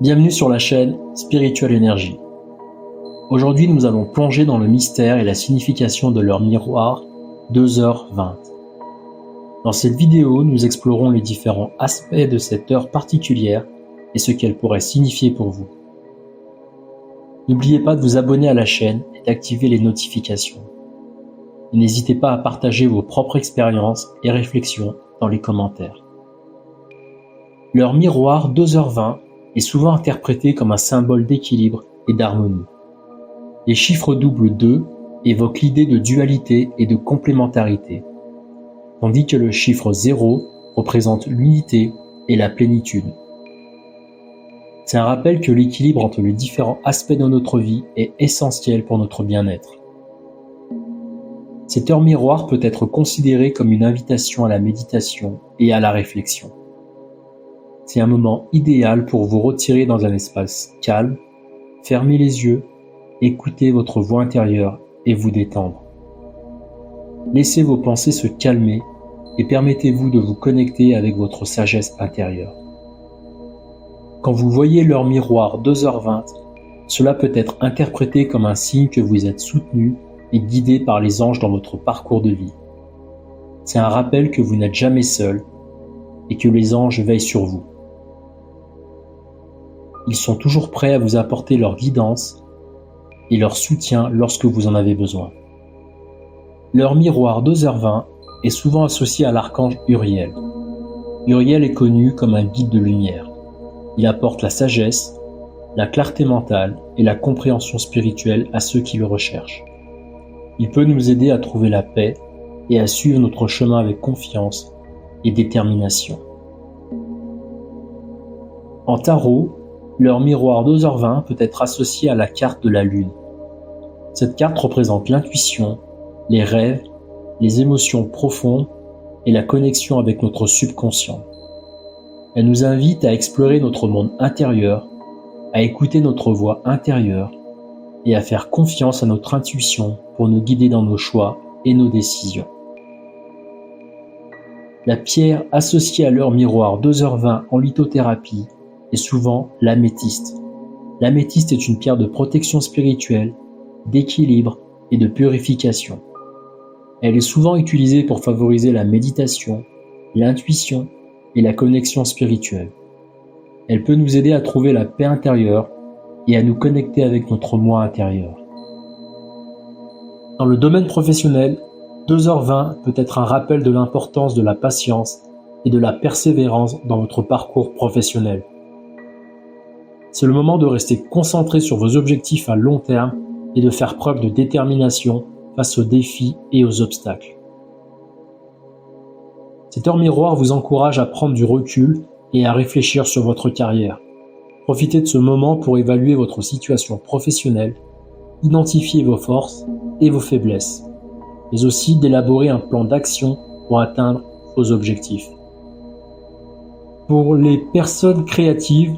Bienvenue sur la chaîne Spiritual Energy. Aujourd'hui, nous allons plonger dans le mystère et la signification de l'heure miroir 2h20. Dans cette vidéo, nous explorons les différents aspects de cette heure particulière et ce qu'elle pourrait signifier pour vous. N'oubliez pas de vous abonner à la chaîne et d'activer les notifications. Et n'hésitez pas à partager vos propres expériences et réflexions dans les commentaires. L'heure miroir 2h20 est souvent interprétée comme un symbole d'équilibre et d'harmonie. Les chiffres doubles 2 évoquent l'idée de dualité et de complémentarité, tandis que le chiffre 0 représente l'unité et la plénitude. C'est un rappel que l'équilibre entre les différents aspects de notre vie est essentiel pour notre bien-être. Cette heure miroir peut être considérée comme une invitation à la méditation et à la réflexion. C'est un moment idéal pour vous retirer dans un espace calme, fermer les yeux, écouter votre voix intérieure et vous détendre. Laissez vos pensées se calmer et permettez-vous de vous connecter avec votre sagesse intérieure. Quand vous voyez l'heure miroir 2h20, cela peut être interprété comme un signe que vous êtes soutenu et guidé par les anges dans votre parcours de vie. C'est un rappel que vous n'êtes jamais seul et que les anges veillent sur vous. Ils sont toujours prêts à vous apporter leur guidance et leur soutien lorsque vous en avez besoin. L'heure miroir 2h20 est souvent associée à l'archange Uriel. Uriel est connu comme un guide de lumière. Il apporte la sagesse, la clarté mentale et la compréhension spirituelle à ceux qui le recherchent. Il peut nous aider à trouver la paix et à suivre notre chemin avec confiance et détermination. En tarot, l'heure miroir 2h20 peut être associée à la carte de la Lune. Cette carte représente l'intuition, les rêves, les émotions profondes et la connexion avec notre subconscient. Elle nous invite à explorer notre monde intérieur, à écouter notre voix intérieure et à faire confiance à notre intuition pour nous guider dans nos choix et nos décisions. La pierre associée à l'heure miroir 2h20 en lithothérapie est souvent l'améthyste. L'améthyste est une pierre de protection spirituelle, d'équilibre et de purification. Elle est souvent utilisée pour favoriser la méditation, l'intuition et la connexion spirituelle. Elle peut nous aider à trouver la paix intérieure et à nous connecter avec notre moi intérieur. Dans le domaine professionnel, 2h20 peut être un rappel de l'importance de la patience et de la persévérance dans votre parcours professionnel. C'est le moment de rester concentré sur vos objectifs à long terme et de faire preuve de détermination face aux défis et aux obstacles. Cette heure miroir vous encourage à prendre du recul et à réfléchir sur votre carrière. Profitez de ce moment pour évaluer votre situation professionnelle, identifier vos forces et vos faiblesses, mais aussi d'élaborer un plan d'action pour atteindre vos objectifs. Pour les personnes créatives,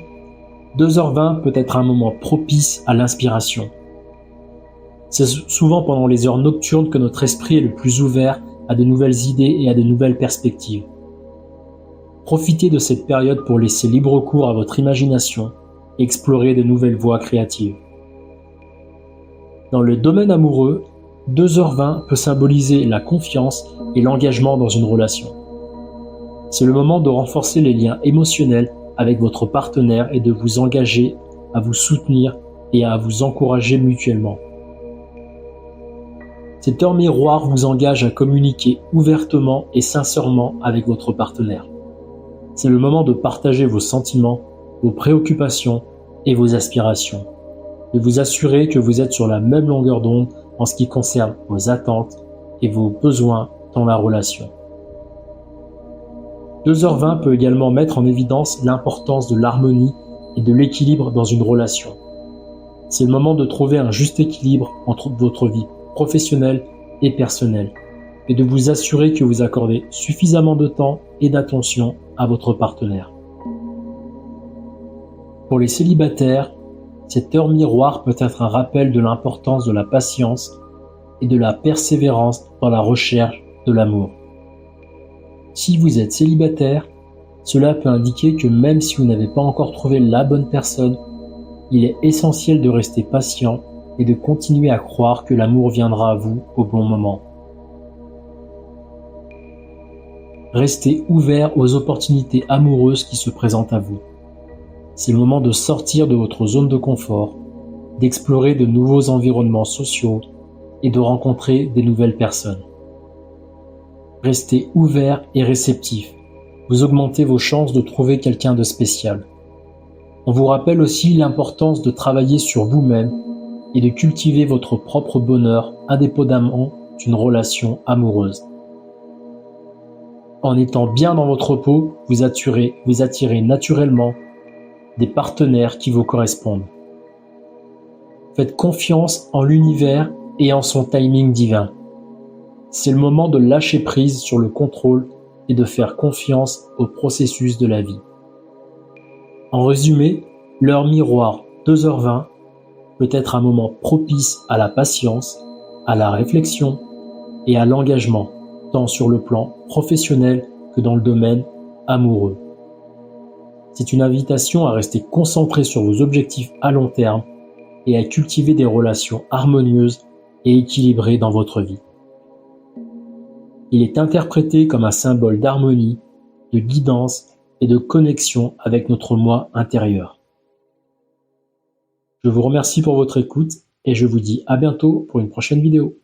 2h20 peut être un moment propice à l'inspiration. C'est souvent pendant les heures nocturnes que notre esprit est le plus ouvert à de nouvelles idées et à de nouvelles perspectives. Profitez de cette période pour laisser libre cours à votre imagination et explorer de nouvelles voies créatives. Dans le domaine amoureux, 2h20 peut symboliser la confiance et l'engagement dans une relation. C'est le moment de renforcer les liens émotionnels avec votre partenaire et de vous engager à vous soutenir et à vous encourager mutuellement. Cette heure miroir vous engage à communiquer ouvertement et sincèrement avec votre partenaire. C'est le moment de partager vos sentiments, vos préoccupations et vos aspirations, de vous assurer que vous êtes sur la même longueur d'onde en ce qui concerne vos attentes et vos besoins dans la relation. 2h20 peut également mettre en évidence l'importance de l'harmonie et de l'équilibre dans une relation. C'est le moment de trouver un juste équilibre entre votre vie professionnelle et personnelle et de vous assurer que vous accordez suffisamment de temps et d'attention à votre partenaire. Pour les célibataires, cette heure miroir peut être un rappel de l'importance de la patience et de la persévérance dans la recherche de l'amour. Si vous êtes célibataire, Cela peut indiquer que même si vous n'avez pas encore trouvé la bonne personne, il est essentiel de rester patient et de continuer à croire que l'amour viendra à vous au bon moment. Restez ouvert aux opportunités amoureuses qui se présentent à vous. C'est le moment de sortir de votre zone de confort, d'explorer de nouveaux environnements sociaux et de rencontrer des nouvelles personnes. Restez ouvert et réceptif. Vous augmentez vos chances de trouver quelqu'un de spécial. On vous rappelle aussi l'importance de travailler sur vous-même et de cultiver votre propre bonheur indépendamment d'une relation amoureuse. En étant bien dans votre peau, vous attirez naturellement des partenaires qui vous correspondent. Faites confiance en l'univers et en son timing divin. C'est le moment de lâcher prise sur le contrôle et de faire confiance au processus de la vie. En résumé, l'heure miroir 2h20 peut être un moment propice à la patience, à la réflexion et à l'engagement, tant sur le plan professionnel que dans le domaine amoureux. C'est une invitation à rester concentré sur vos objectifs à long terme et à cultiver des relations harmonieuses et équilibrées dans votre vie. Il est interprété comme un symbole d'harmonie, de guidance et de connexion avec notre moi intérieur. Je vous remercie pour votre écoute et je vous dis à bientôt pour une prochaine vidéo.